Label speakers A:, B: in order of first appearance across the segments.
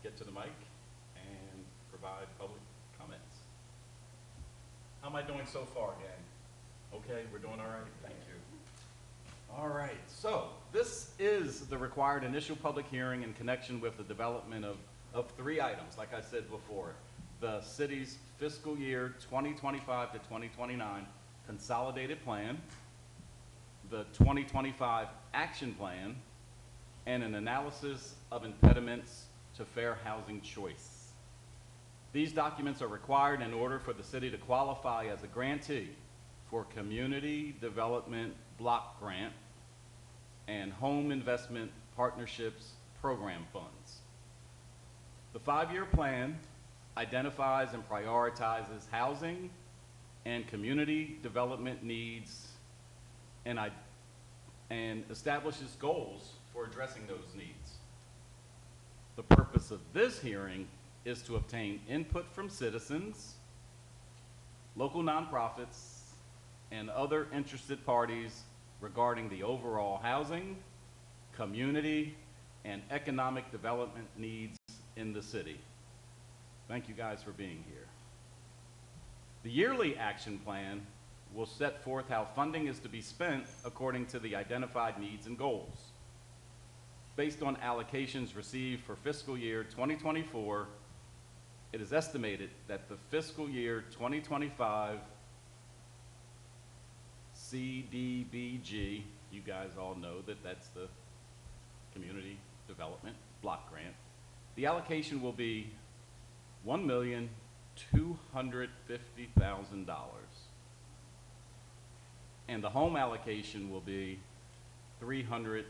A: get to the mic and provide public comments. How am I doing so far, gang? Okay, we're doing all right? Thank you. All right, so this is the required initial public hearing in connection with the development of 3 items, like I said before. The city's fiscal year 2025 to 2029 consolidated plan, the 2025 action plan, and an analysis of impediments to fair housing choice. These documents are required in order for the city to qualify as a grantee for Community Development Block Grant and Home Investment Partnerships Program funds. The 5-year plan identifies and prioritizes housing and community development needs and establishes goals for addressing those needs. The purpose of this hearing is to obtain input from citizens, local nonprofits, and other interested parties regarding the overall housing, community, and economic development needs in the city. Thank you guys for being here. The yearly action plan will set forth how funding is to be spent according to the identified needs and goals. Based on allocations received for fiscal year 2024, it is estimated that the fiscal year 2025 CDBG, you guys all know that that's the Community Development Block Grant, the allocation will be $1,250,000. And the home allocation will be $340,000.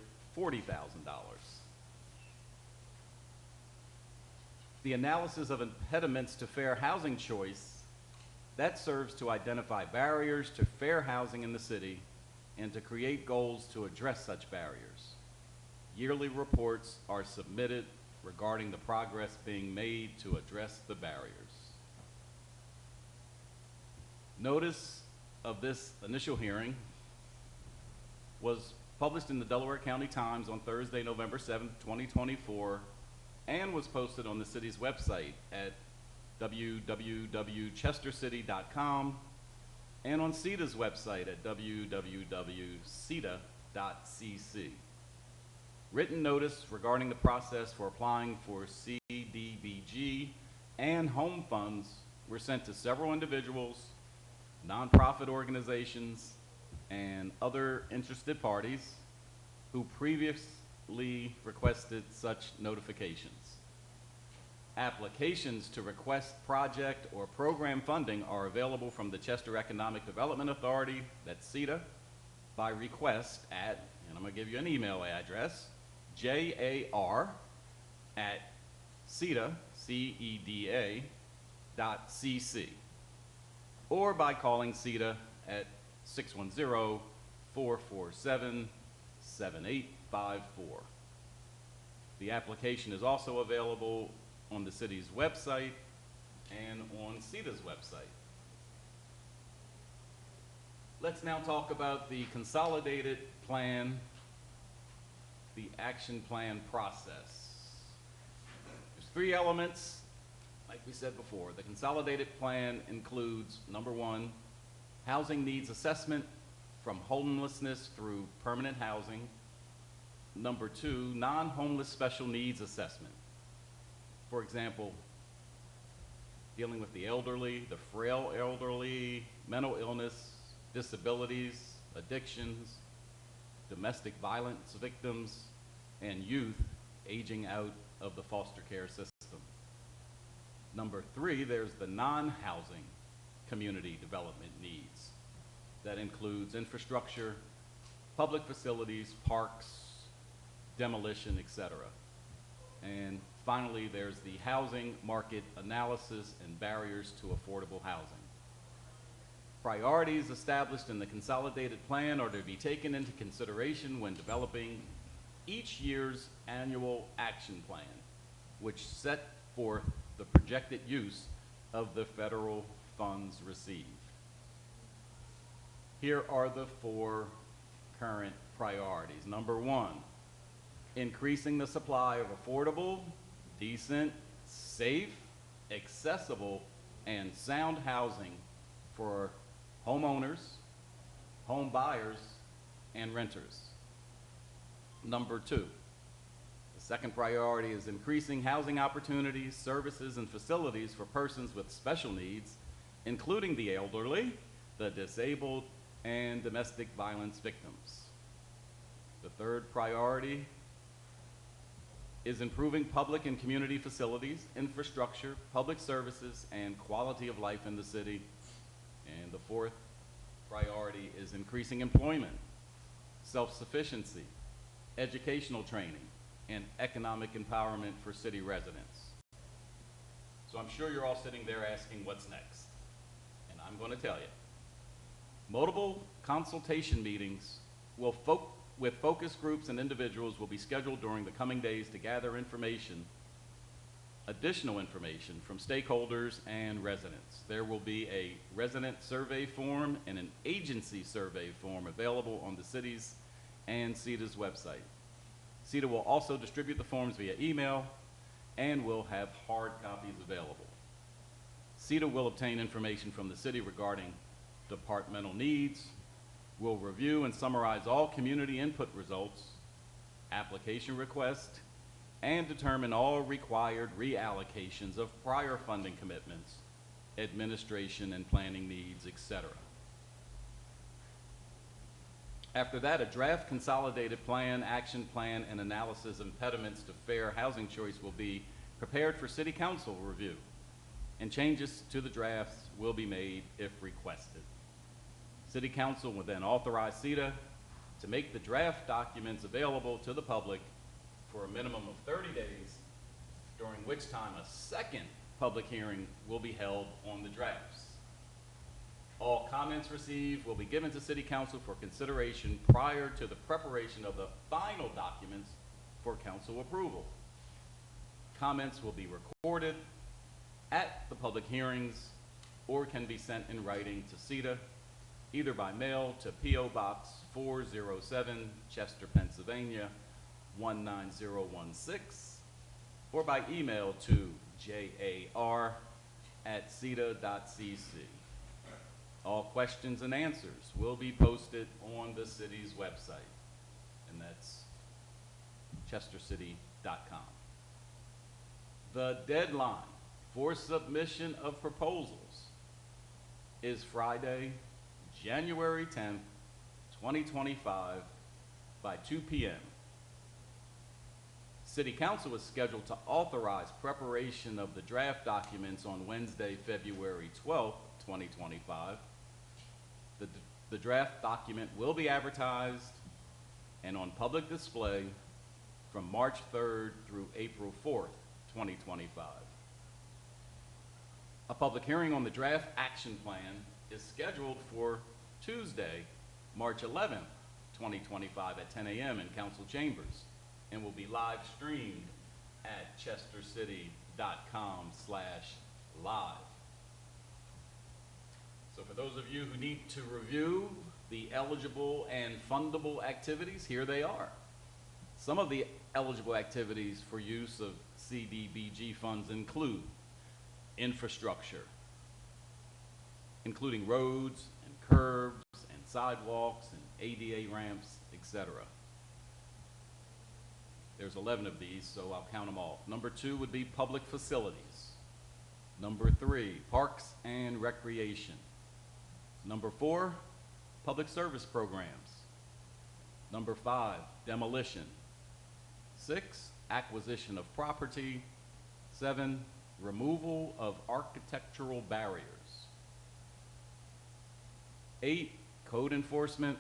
A: The analysis of impediments to fair housing choice, that serves to identify barriers to fair housing in the city and to create goals to address such barriers. Yearly reports are submitted regarding the progress being made to address the barriers. Notice of this initial hearing was published in the Delaware County Times on Thursday, November 7th, 2024, and was posted on the city's website at www.chestercity.com and on CEDA's website at www.ceda.cc. Written notice regarding the process for applying for CDBG and home funds were sent to several individuals, nonprofit organizations, and other interested parties who previously requested such notifications. Applications to request project or program funding are available from the Chester Economic Development Authority, that's CEDA, by request at, and I'm going to give you an email address, jar@ceda.cc, or by calling CEDA at 610-447-7854. The application is also available on the city's website and on CEDA's website. Let's now talk about the consolidated plan, the action plan process. There's 3 elements, like we said before. The consolidated plan includes, number 1, housing needs assessment from homelessness through permanent housing. Number 2, non-homeless special needs assessment. For example, dealing with the elderly, the frail elderly, mental illness, disabilities, addictions, domestic violence victims, and youth aging out of the foster care system. Number 3, there's the non-housing community development needs. That includes infrastructure, public facilities, parks, demolition, etc. And finally, there's the housing market analysis and barriers to affordable housing. Priorities established in the consolidated plan are to be taken into consideration when developing each year's annual action plan, which set forth the projected use of the federal funds received. Here are the 4 current priorities. Number 1, increasing the supply of affordable, decent, safe, accessible, and sound housing for homeowners, home buyers, and renters. Number two, the second priority is increasing housing opportunities, services, and facilities for persons with special needs, including the elderly, the disabled, and domestic violence victims. The third priority is improving public and community facilities, infrastructure, public services, and quality of life in the city. And the fourth priority is increasing employment, self-sufficiency, educational training, and economic empowerment for city residents. So I'm sure you're all sitting there asking what's next, and I'm going to tell you. Multiple consultation meetings with focus groups and individuals will be scheduled during the coming days to gather additional information from stakeholders and residents. There will be a resident survey form and an agency survey form available on the city's and CEDA's website. CEDA will also distribute the forms via email and will have hard copies available. CEDA will obtain information from the city regarding departmental needs, will review and summarize all community input results, application requests, and determine all required reallocations of prior funding commitments, administration and planning needs, etc. After that, a draft consolidated plan, action plan, and analysis of impediments to fair housing choice will be prepared for City Council review, and changes to the drafts will be made if requested. City Council will then authorize CEDA to make the draft documents available to the public for a minimum of 30 days, during which time a second public hearing will be held on the drafts. All comments received will be given to City Council for consideration prior to the preparation of the final documents for council approval. Comments will be recorded at the public hearings or can be sent in writing to CEDA, either by mail to P.O. Box 407, Chester, Pennsylvania, 19016, or by email to jar@ceda.cc. All questions and answers will be posted on the city's website, and that's chestercity.com. The deadline for submission of proposals is Friday, January 10th, 2025 by 2 p.m. City Council is scheduled to authorize preparation of the draft documents on Wednesday, February 12th, 2025. The draft document will be advertised and on public display from March 3rd through April 4th, 2025. A public hearing on the draft action plan is scheduled for Tuesday, March 11th, 2025 at 10 a.m. in council chambers and will be live streamed at chestercity.com/live. So for those of you who need to review the eligible and fundable activities, here they are. Some of the eligible activities for use of CDBG funds include infrastructure, including roads and curbs and sidewalks and ADA ramps, etc. There's 11 of these, so I'll count them all. Number 2 would be public facilities. Number 3, parks and recreation. Number 4, public service programs. Number 5, demolition. 6, acquisition of property. 7, removal of architectural barriers. 8, code enforcement.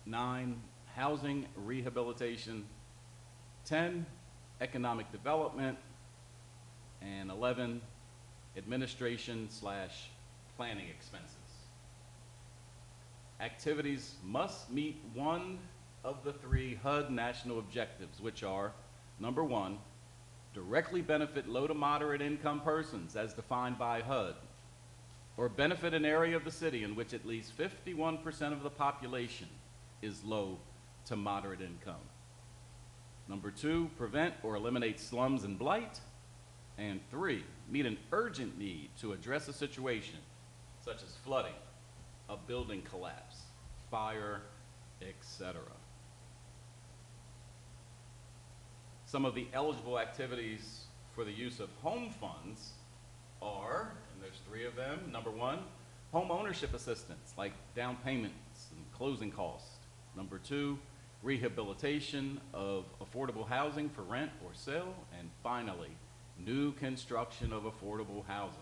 A: 9, housing rehabilitation. 10, economic development. And 11, administration/planning expenses. Activities must meet one of the 3 HUD national objectives, which are, number 1, directly benefit low to moderate income persons as defined by HUD, or benefit an area of the city in which at least 51% of the population is low to moderate income. Number 2, prevent or eliminate slums and blight. And 3, meet an urgent need to address a situation such as flooding, a building collapse, fire, etc. Some of the eligible activities for the use of home funds are, and there's 3 of them. Number 1, home ownership assistance, like down payments and closing costs. Number 2, rehabilitation of affordable housing for rent or sale. And finally, new construction of affordable housing.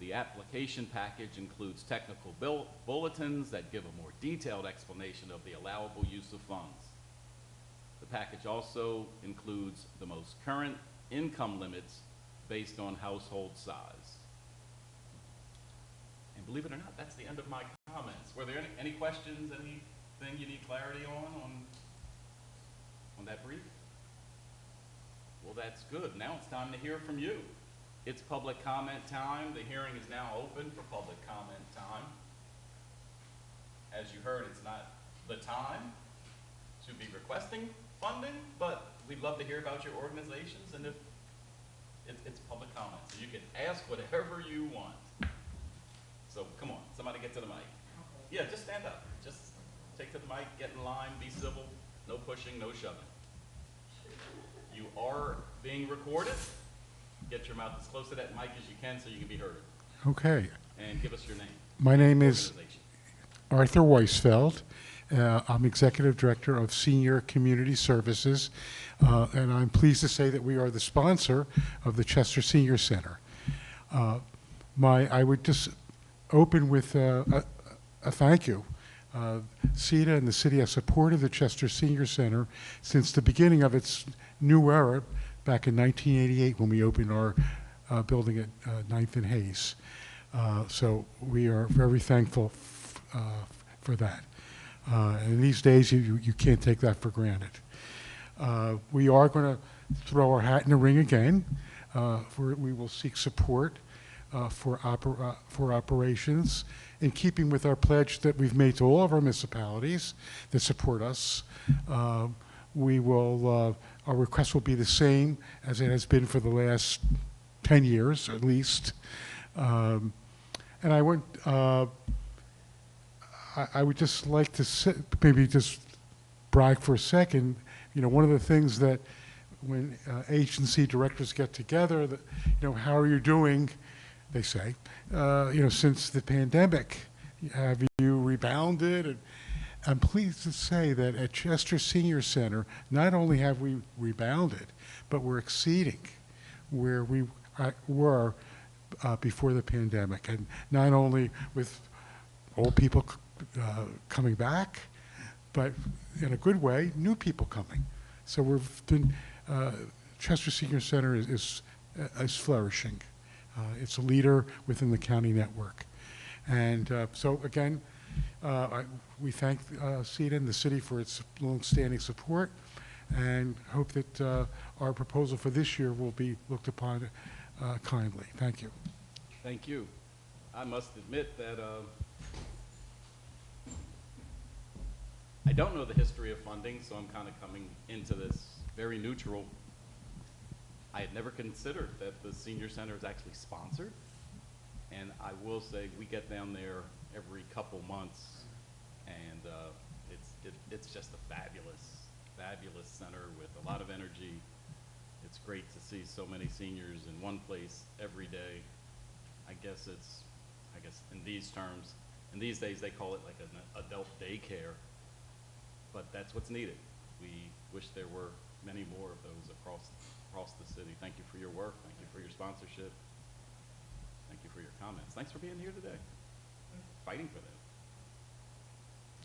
A: The application package includes technical bulletins that give a more detailed explanation of the allowable use of funds. The package also includes the most current income limits based on household size. And believe it or not, that's the end of my comments. Were there any questions, anything you need clarity on that brief? Well, that's good. Now it's time to hear from you. It's public comment time. The hearing is now open for public comment time. As you heard, it's not the time to be requesting funding, but we'd love to hear about your organizations, and if it's public comment, so you can ask whatever you want. So come on, somebody get to the mic. Yeah, just stand up. Just take to the mic, get in line, be civil, no pushing, no shoving. You are being recorded. Get your mouth as close to that mic as you can so you can be heard.
B: Okay.
A: And give us your name.
B: My name is Arthur Weisfeld. I'm Executive Director of Senior Community Services, and I'm pleased to say that we are the sponsor of the Chester Senior Center. I would just open with a thank you. CETA and the city have supported the Chester Senior Center since the beginning of its new era back in 1988 when we opened our building at 9th and Hayes. So we are very thankful for that. And these days, you can't take that for granted. We are going to throw our hat in the ring again. We will seek support for operations in keeping with our pledge that we've made to all of our municipalities that support us. Our request will be the same as it has been for the last 10 years, at least. And I would just like to maybe just brag for a second. You know, one of the things that when agency directors get together, that, you know, how are you doing? They say, you know, since the pandemic, have you rebounded? And I'm pleased to say that at Chester Senior Center, not only have we rebounded, but we're exceeding where we were before the pandemic. And not only with old people coming back, but in a good way, new people coming. So we've been, Chester Senior Center is flourishing. It's a leader within the county network. And so again, we thank CETA and the city for its long-standing support, and hope that our proposal for this year will be looked upon kindly. Thank you.
A: Thank you. I must admit that I don't know the history of funding, so I'm kind of coming into this very neutral. I had never considered that the senior center is actually sponsored, and I will say we get down there every couple months, and it's just a fabulous center with a lot of energy. It's great to see so many seniors in one place every day. I guess in these terms, in these days they call it like an adult daycare, but that's what's needed. We wish there were many more of those across the city. Thank you for your work. Thank you for your sponsorship. Thank you for your comments. Thanks for being here today, fighting for that.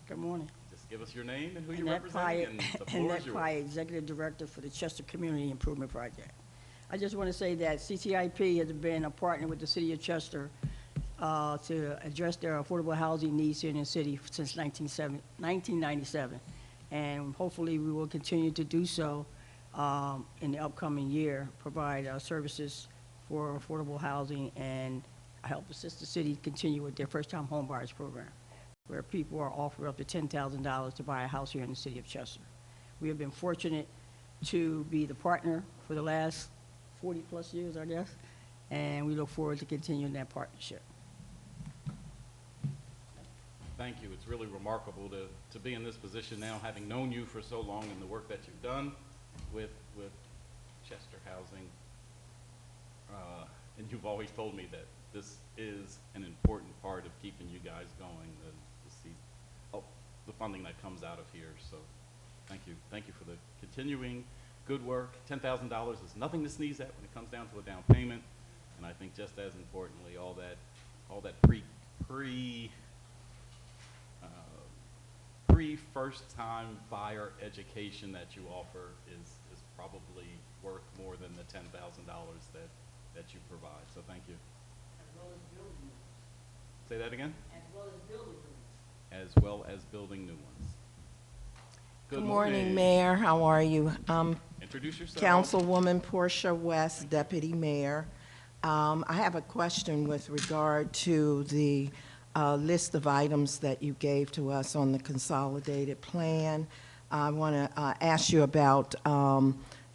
C: Good morning.
A: Just give us your name and who you represent, and the floor is yours.
C: Annette, Executive Director for the Chester Community Improvement Project. I just want to say that CCIP has been a partner with the City of Chester to address their affordable housing needs here in the city since 1997. And hopefully we will continue to do so in the upcoming year, provide services for affordable housing and help assist the city continue with their first-time home buyers program, where people are offered up to $10,000 to buy a house here in the city of Chester. We have been fortunate to be the partner for the last 40-plus years, I guess, and we look forward to continuing that partnership.
A: Thank you. It's really remarkable to be in this position now, having known you for so long and the work that you've done with Chester Housing. And you've always told me that this is an important part of keeping you guys going, the funding that comes out of here. So thank you. Thank you for the continuing good work. $10,000 is nothing to sneeze at when it comes down to a down payment. And I think just as importantly, all that pre-first-time buyer education that you offer is probably worth more than the $10,000 that you provide. So thank you.
C: As well as building new ones.
A: Say that again?
C: As well as building new ones.
A: As well as building new ones.
D: Good morning, Mayor. How are you?
A: Introduce yourself.
D: Councilwoman Portia West, Deputy Mayor. I have a question with regard to the list of items that you gave to us on the consolidated plan. I want to ask you about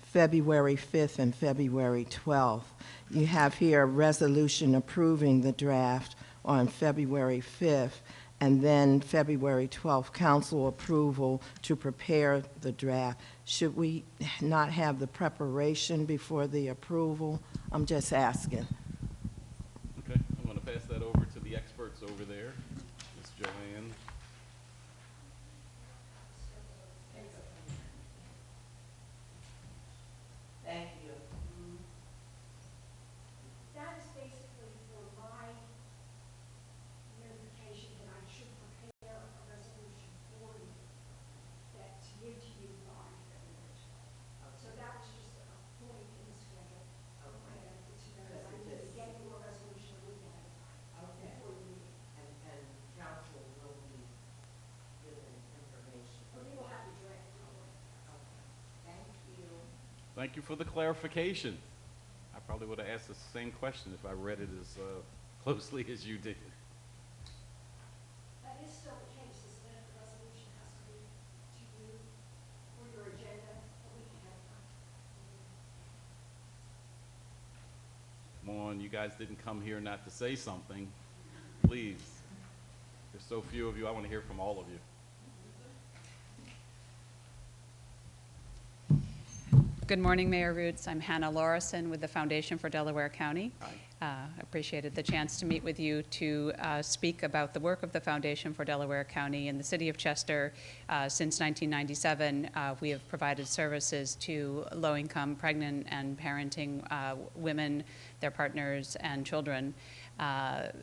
D: February 5th and February 12th. You have here a resolution approving the draft on February 5th, and then February 12th, council approval to prepare the draft. Should we not have the preparation before the approval? I'm just asking.
A: Okay, I'm going to pass that over to the experts over there, Ms. Joanne.
D: Thank you.
E: That is basically for my notification that I should prepare a resolution for you that to give to you by February 12th. So that was just a point in the schedule of my benefit to know that I need to get you a resolution a week ahead of time.
D: Okay.
E: Before you meet.
D: And council will be given information.
E: But we will have the draft.
D: Okay. Thank you.
A: Thank you for the clarification. I probably would have asked the same question if I read it as closely as you did.
E: That is still the case, is that the resolution has to be to you for your agenda a week ahead of time.
A: Come on, you guys didn't come here not to say something. Please. There's so few of you. I want to hear from all of you.
F: Good morning, Mayor Roots. I'm Hannah Lorison with the Foundation for Delaware County.
A: Hi.
F: Appreciated the chance to meet with you to speak about the work of the Foundation for Delaware County in the city of Chester. Since 1997, we have provided services to low-income pregnant and parenting women, their partners, and children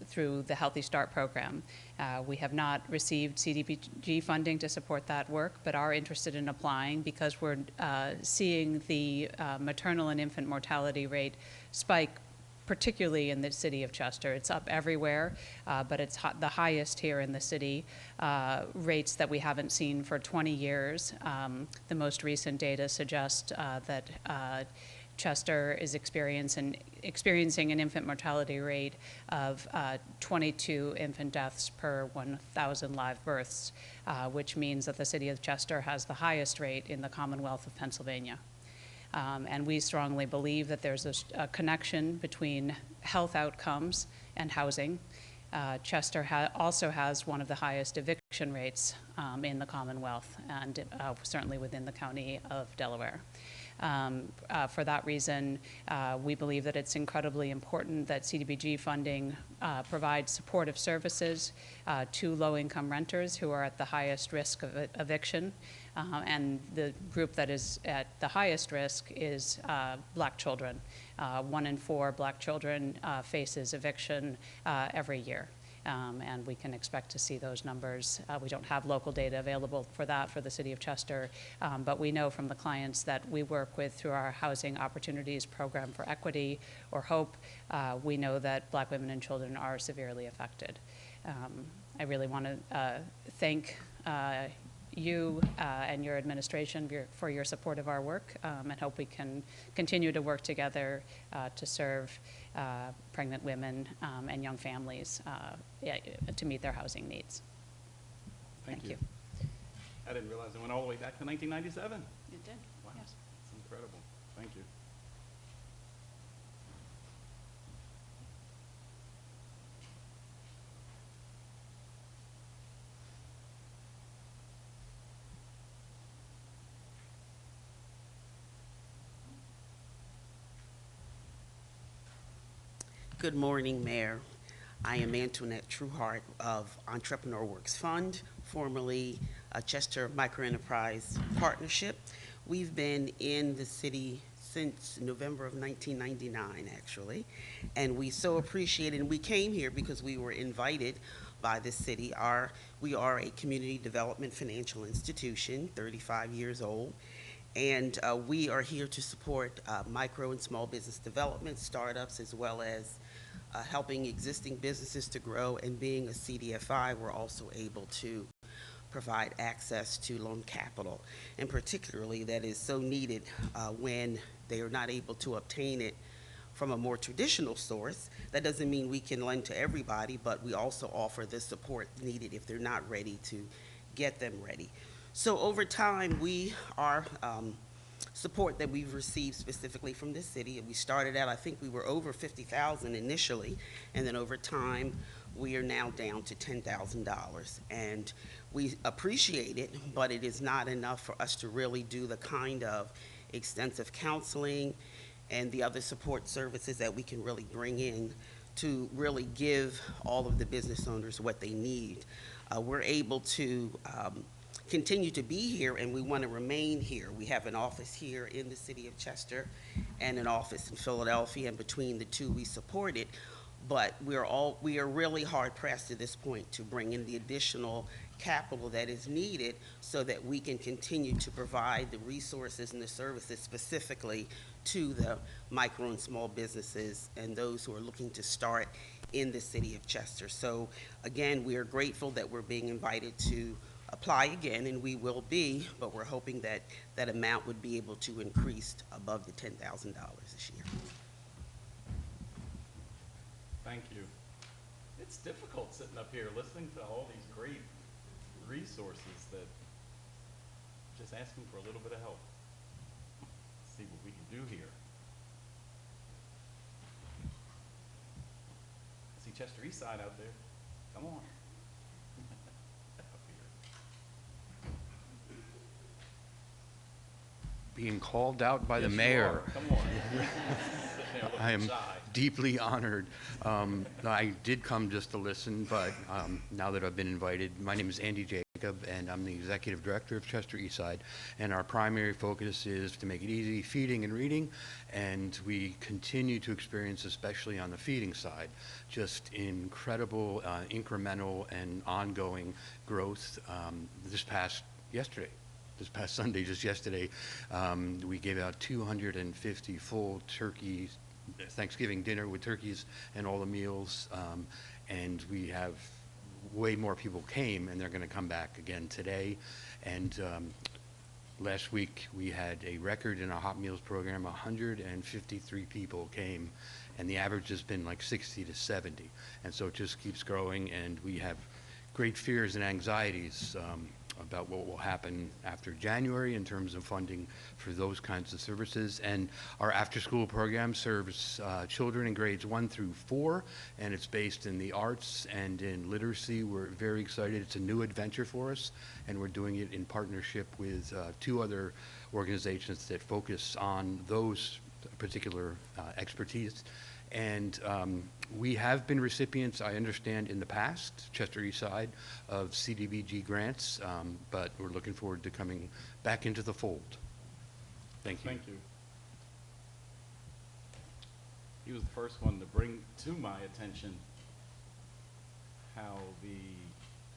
F: through the Healthy Start program. We have not received CDBG funding to support that work, but are interested in applying because we're seeing the maternal and infant mortality rate spike, particularly in the city of Chester. It's up everywhere, but it's the highest here in the city, rates that we haven't seen for 20 years. The most recent data suggest that Chester is experiencing an infant mortality rate of 22 infant deaths per 1,000 live births, which means that the city of Chester has the highest rate in the Commonwealth of Pennsylvania. And we strongly believe that there's a connection between health outcomes and housing. Chester also has one of the highest eviction rates in the Commonwealth, and certainly within the county of Delaware. For that reason, we believe that it's incredibly important that CDBG funding provides supportive services to low-income renters who are at the highest risk of eviction. And the group that is at the highest risk is Black children. 1 in 4 Black children faces eviction every year. And we can expect to see those numbers. We don't have local data available for that for the city of Chester, but we know from the clients that we work with through our Housing Opportunities Program for Equity, or HOPE, we know that Black women and children are severely affected. I really want to thank you and your administration for your support of our work, and hope we can continue to work together to serve pregnant women and young families to meet their housing needs. Thank you.
A: I didn't realize it went all the way back to 1997.
F: It did.
A: Wow,
F: yes.
A: it's incredible. Thank you.
G: Good morning, Mayor. I am Antoinette Trueheart of Entrepreneur Works Fund, formerly Chester Microenterprise Partnership. We've been in the city since November of 1999, actually, and we so appreciate it. And we came here because we were invited by the city. We are a community development financial institution, 35 years old, and we are here to support micro and small business development, startups, as well as helping existing businesses to grow. And being a CDFI, we're also able to provide access to loan capital, and particularly that is so needed when they are not able to obtain it from a more traditional source. That doesn't mean we can lend to everybody, but we also offer the support needed if they're not ready to get them ready. So over time, we are support that we've received specifically from this city. We started out, I think we were over 50,000 initially, and then over time, we are now down to $10,000. And we appreciate it, but it is not enough for us to really do the kind of extensive counseling and the other support services that we can really bring in to really give all of the business owners what they need. We're able to continue to be here, and we want to remain here. We have an office here in the city of Chester and an office in Philadelphia, and between the two we support it. But we are really hard pressed at this point to bring in the additional capital that is needed so that we can continue to provide the resources and the services specifically to the micro and small businesses and those who are looking to start in the city of Chester. So again, we are grateful that we're being invited to apply again, and we will be, but we're hoping that that amount would be able to increase above the $10,000 this year.
A: Thank you. It's difficult sitting up here listening to all these great resources that just asking for a little bit of help. See what we can do here. I see Chester East Side out there. Come on. Up here.
H: Being called out by the
A: Yes, you
H: mayor.
A: are. Come on. Sitting there looking
H: I am
A: shy.
H: deeply honored. I did come just to listen, but now that I've been invited, my name is Andy Jacob, and I'm the Executive Director of Chester Eastside, and our primary focus is to make it easy feeding and reading, and we continue to experience, especially on the feeding side, just incredible incremental and ongoing growth. This past Sunday, just yesterday, we gave out 250 full turkey Thanksgiving dinner with turkeys and all the meals, and we have way more people came, and they're going to come back again today. And last week we had a record in our hot meals program. 153 people came, and the average has been like 60 to 70, and so it just keeps growing. And we have great fears and anxieties about what will happen after January in terms of funding for those kinds of services. And our after-school program serves children in grades 1 through 4, and it's based in the arts and in literacy. We're very excited. It's a new adventure for us, and we're doing it in partnership with 2 other organizations that focus on those particular expertise. And we have been recipients, I understand, in the past, Chester Eastside, of CDBG grants, but we're looking forward to coming back into the fold. Thank you.
A: Thank you. He was the first one to bring to my attention how the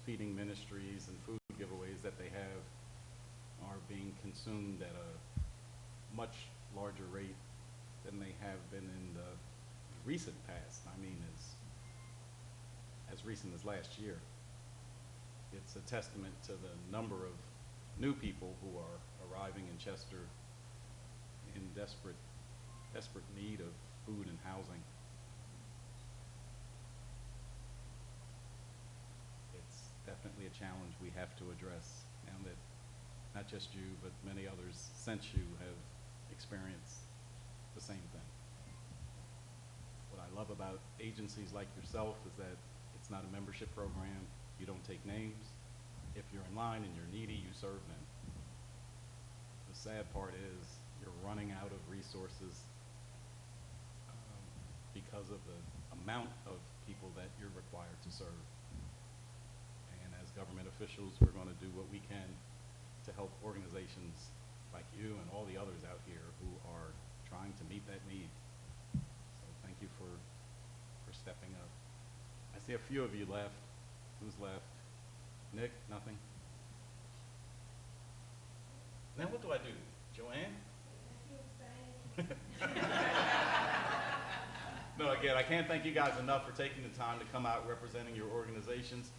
A: feeding ministries and food giveaways that they have are being consumed at a much larger rate than they have been in the recent past. I mean, as recent as last year. It's a testament to the number of new people who are arriving in Chester in desperate need of food and housing. It's definitely a challenge we have to address now that not just you, but many others since you have experienced the same thing. What I love about agencies like yourself is that it's not a membership program. You don't take names. If you're in line and you're needy, you serve them. The sad part is you're running out of resources because of the amount of people that you're required to serve. And as government officials, we're going to do what we can to help organizations like you and all the others out here who are trying to meet that need. So thank you for stepping up. I see a few of you left. Who's left? Nick, nothing? Now what do I do? Joanne? No, again, I can't thank you guys enough for taking the time to come out representing your organizations.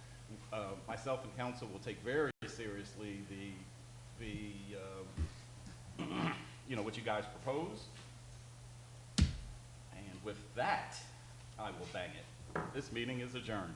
A: Myself and council will take very seriously you know, what you guys propose. And with that, I will bang it. This meeting is adjourned.